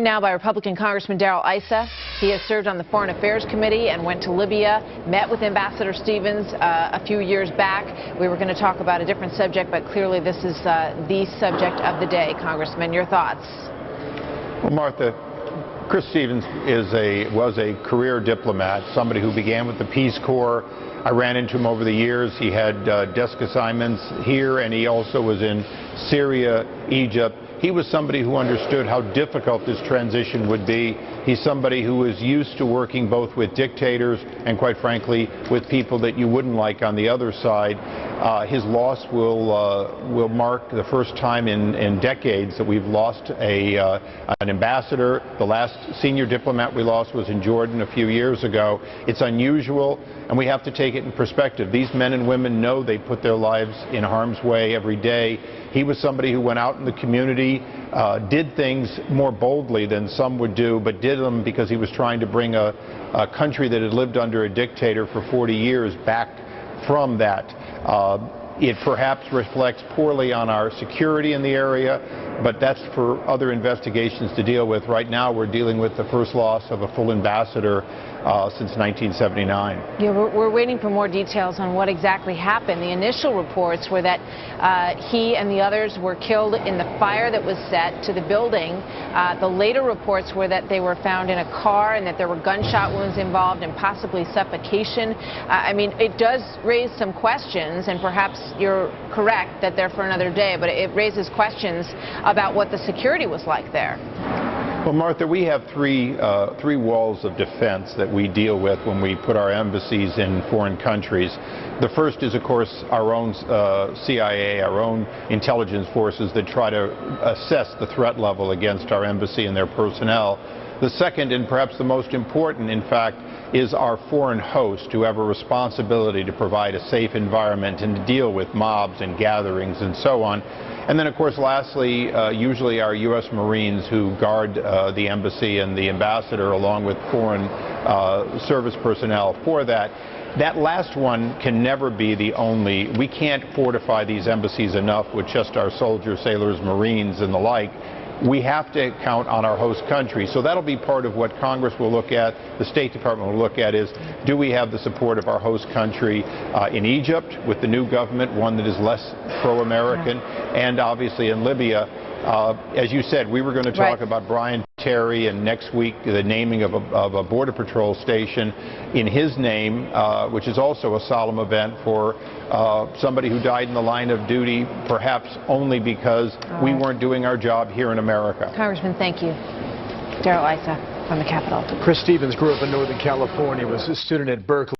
Now by Republican Congressman Darrell Issa. He has served on the Foreign Affairs Committee and went to Libya, met with Ambassador Stevens a few years back. We were going to talk about a different subject, but clearly this is the subject of the day. Congressman, your thoughts? Well, Martha, Chris Stevens was a career diplomat, somebody who began with the Peace Corps. I ran into him over the years. He had desk assignments here, and he also was in Syria, Egypt. He was somebody who understood how difficult this transition would be. He's somebody who was used to working both with dictators and, quite frankly, with people that you wouldn't like on the other side. His loss will mark the first time in decades that we've lost an ambassador. The last senior diplomat we lost was in Jordan a few years ago. It's unusual, and we have to take it in perspective. These men and women know they put their lives in harm's way every day. He was somebody who went out in the community, did things more boldly than some would do, but did them because he was trying to bring a country that had lived under a dictator for 40 years back from that. It perhaps reflects poorly on our security in the area, but that's for other investigations to deal with. Right now, we're dealing with the first loss of a full ambassador since 1979. Yeah, we're waiting for more details on what exactly happened. The initial reports were that he and the others were killed in the fire that was set to the building. The later reports were that they were found in a car and that there were gunshot wounds involved and possibly suffocation. I mean, it does raise some questions, and perhaps you're correct that they're for another day, but it raises questions about what the security was like there. Well, Martha, we have three walls of defense that we deal with when we put our embassies in foreign countries. The first is, of course, our own CIA, our own intelligence forces that try to assess the threat level against our embassy and their personnel. The second, and perhaps the most important, in fact, is our foreign host, who have a responsibility to provide a safe environment and to deal with mobs and gatherings and so on. And then, of course, lastly, usually our U.S. Marines who guard the embassy and the ambassador, along with foreign service personnel for that. That last one can never be the only. We can't fortify these embassies enough with just our soldiers, sailors, Marines, and the like. We have to count on our host country. So that'll be part of what Congress will look at, the State Department will look at, is do we have the support of our host country in Egypt with the new government, one that is less pro-American, and obviously in Libya. As you said, we were going to talk about Brian Terry, and next week the naming of a Border Patrol station in his name, which is also a solemn event for somebody who died in the line of duty, perhaps only because we weren't doing our job here in America. Congressman, thank you. Darrell Issa from the Capitol. Chris Stevens grew up in Northern California, was a student at Berkeley.